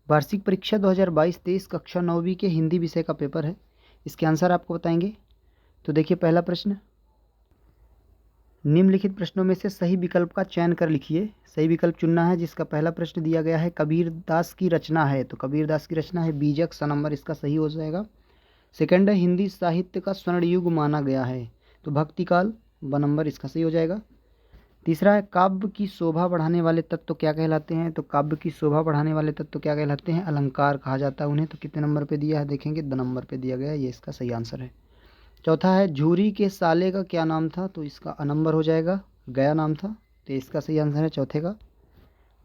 वार्षिक परीक्षा 2022-23 कक्षा 9वीं के हिंदी विषय का पेपर है। इसके आंसर आपको बताएंगे। तो देखिए पहला प्रश्न, निम्नलिखित प्रश्नों में से सही विकल्प का चयन कर लिखिए। सही विकल्प चुनना है, जिसका पहला प्रश्न दिया गया है कबीर दास की रचना है, तो कबीर दास की रचना है बीजक, स नंबर इसका सही हो जाएगा। सेकंड है हिंदी साहित्य का स्वर्ण युग माना गया है, तो भक्तिकाल, ब नंबर इसका सही हो जाएगा। तीसरा है काव्य की शोभा बढ़ाने वाले तत्व क्या कहलाते हैं, तो काव्य की शोभा बढ़ाने वाले तत्व क्या कहलाते हैं, अलंकार कहा जाता है उन्हें। तो कितने नंबर पे दिया है देखेंगे, 2 नंबर पे दिया गया है, ये इसका सही आंसर है। चौथा है झूरी के साले का क्या नाम था, तो इसका अ नंबर हो जाएगा, गया नाम था, तो इसका सही आंसर है चौथे का।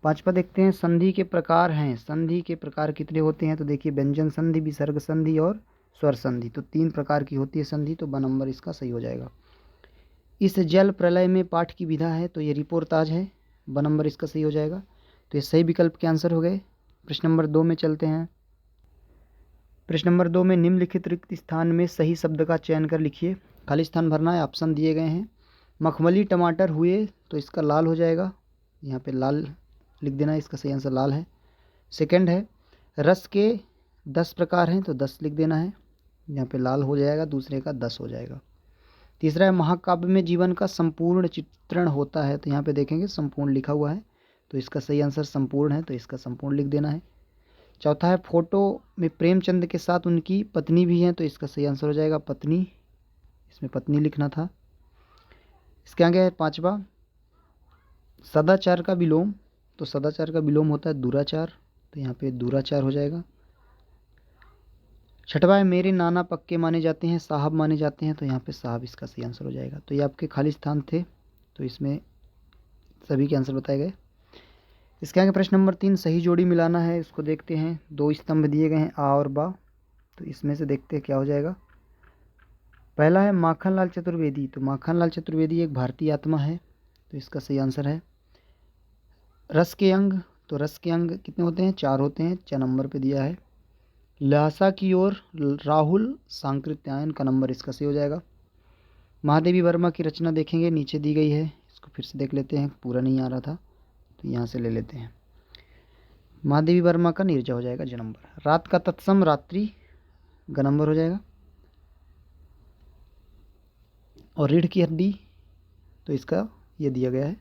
पांचवा देखते हैं संधि के प्रकार हैं, संधि के प्रकार कितने होते हैं, तो देखिए व्यंजन संधि, विसर्ग संधि और स्वर संधि, तो 3 प्रकार की होती है संधि, तो ब नंबर इसका सही हो जाएगा। इस जल प्रलय में पाठ की विधा है, तो ये रिपोर्टाज है, ब नंबर इसका सही हो जाएगा। तो ये सही विकल्प के आंसर हो गए। प्रश्न नंबर 2 में चलते हैं। प्रश्न नंबर 2 में निम्नलिखित रिक्त स्थान में सही शब्द का चयन कर लिखिए। खाली स्थान भरना है, ऑप्शन दिए गए हैं। मखमली टमाटर हुए, तो इसका लाल हो जाएगा, यहाँ पे लाल लिख देना है, इसका सही आंसर लाल है। सेकंड है रस के 10 प्रकार हैं, तो 10 लिख देना है, यहाँ पे लाल हो जाएगा, दूसरे का 10 हो जाएगा। तीसरा है महाकाव्य में जीवन का संपूर्ण चित्रण होता है, तो यहाँ पे देखेंगे संपूर्ण लिखा हुआ है, तो इसका सही आंसर संपूर्ण है, तो इसका संपूर्ण लिख देना है। चौथा है फोटो में प्रेमचंद के साथ उनकी पत्नी भी है, तो इसका सही आंसर हो जाएगा पत्नी, इसमें पत्नी लिखना था। इसके आगे है पांचवा सदाचार का विलोम, तो सदाचार का विलोम होता है दुराचार, तो यहाँ पे दुराचार हो जाएगा। छठवा है मेरे नाना पक्के माने जाते हैं, साहब माने जाते हैं, तो यहाँ पे साहब इसका सही आंसर हो जाएगा। तो ये आपके खाली स्थान थे, तो इसमें सभी के आंसर बताए गए। इसके आगे प्रश्न नंबर 3 सही जोड़ी मिलाना है, इसको देखते हैं। 2 स्तंभ दिए गए हैं आ और बा, तो इसमें से देखते हैं क्या हो जाएगा। पहला है माखनलाल चतुर्वेदी, तो माखनलाल चतुर्वेदी एक भारतीय आत्मा है, तो इसका सही आंसर है। रस के अंग, तो रस के अंग कितने होते हैं, 4 होते हैं, 4 नंबर पे दिया है। लहसा की ओर राहुल सांकृत्यायन का नंबर इसका सही हो जाएगा। महादेवी वर्मा की रचना देखेंगे, नीचे दी गई है, इसको फिर से देख लेते हैं, पूरा नहीं आ रहा था तो यहाँ से ले लेते हैं। महादेवी वर्मा का नीरजा हो जाएगा ज नंबर। रात का तत्सम रात्रि ग नंबर हो जाएगा। और रीढ़ की हड्डी, तो इसका ये दिया गया है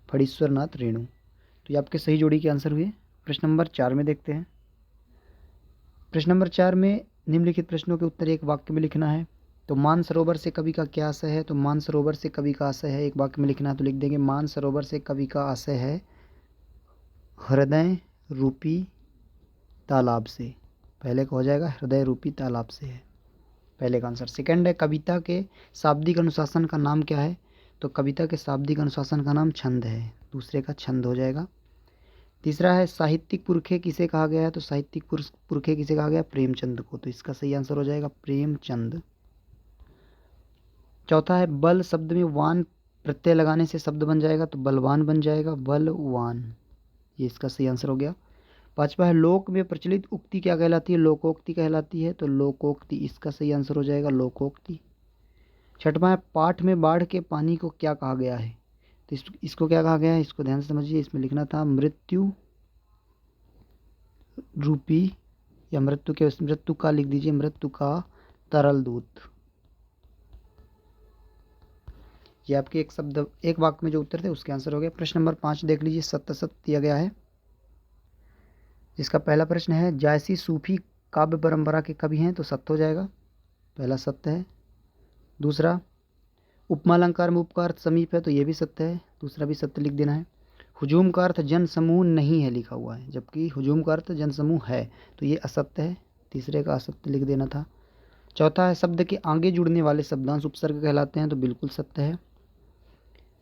फणीश्वर नाथ रेणु, तो ये आपके सही जोड़ी के आंसर हुए। प्रश्न नंबर 4 में देखते हैं। प्रश्न नंबर 4 में निम्नलिखित प्रश्नों के उत्तर एक वाक्य में लिखना है। तो मानसरोवर से कवि का क्या आशय है, तो मानसरोवर से कवि का आशय है, एक वाक्य में लिखना है, तो लिख देंगे मानसरोवर से कवि का आशय है हृदय रूपी तालाब से, पहले का हो जाएगा हृदय रूपी तालाब से है पहले का आंसर। सेकंड है कविता के शाब्दिक अनुशासन का नाम क्या है, तो कविता के शाब्दिक अनुशासन का नाम छंद है, दूसरे का छंद हो जाएगा। तीसरा है साहित्यिक पुरखे किसे कहा गया है, तो साहित्यिक पुरखे किसे कहा गया, प्रेमचंद को, तो इसका सही आंसर हो जाएगा प्रेमचंद। चौथा है बल शब्द में वान प्रत्यय लगाने से शब्द बन जाएगा, तो बलवान बन जाएगा, बलवान, ये इसका सही आंसर हो गया। पांचवा है लोक में प्रचलित उक्ति क्या कहलाती है, लोकोक्ति कहलाती है, तो लोकोक्ति इसका सही आंसर हो जाएगा लोकोक्ति। छठवां है पाठ में बाढ़ के पानी को क्या कहा गया है, तो इसको क्या कहा गया है, इसको ध्यान से समझिए, इसमें लिखना था मृत्यु रूपी, या मृत्यु का लिख दीजिए, मृत्यु का तरल दूत। ये आपके एक शब्द एक वाक्य में जो उत्तर थे उसके आंसर हो गए। प्रश्न नंबर 5 देख लीजिए, सत्य सत्य दिया गया है, जिसका पहला प्रश्न है जायसी सूफी काव्य परंपरा के कवि हैं, तो सत्य हो जाएगा, पहला सत्य है। दूसरा उपमा अलंकार में उपका अर्थ समीप है, तो ये भी सत्य है, दूसरा भी सत्य लिख देना है। हुजूम का अर्थ जन समूह नहीं है लिखा हुआ है, जबकि हुजूम का अर्थ जन समूह है, तो ये असत्य है, तीसरे का असत्य लिख देना था। चौथा है शब्द के आगे जुड़ने वाले शब्दांश उपसर्ग कहलाते हैं, तो बिल्कुल सत्य है।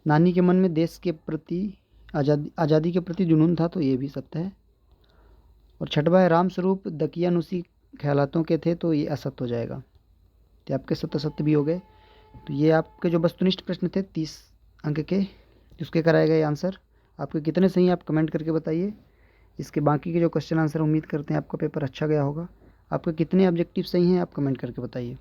नानी के मन में देश के प्रति आज़ादी के प्रति जुनून था, तो ये भी सत्य है। और छठवा है रामस्वरूप दकियानुसी ख्यालातों के थे, तो ये असत्य हो जाएगा, तो आपके सत्य सत्य भी हो गए। तो ये आपके जो वस्तुनिष्ठ प्रश्न थे 30 अंक के, उसके कराए गए आंसर आपके कितने सही हैं आप कमेंट करके बताइए। इसके बाकी के जो क्वेश्चन आंसर उम्मीद करते हैं आपका पेपर अच्छा गया होगा। आपके कितने ऑब्जेक्टिव सही हैं आप कमेंट करके बताइए।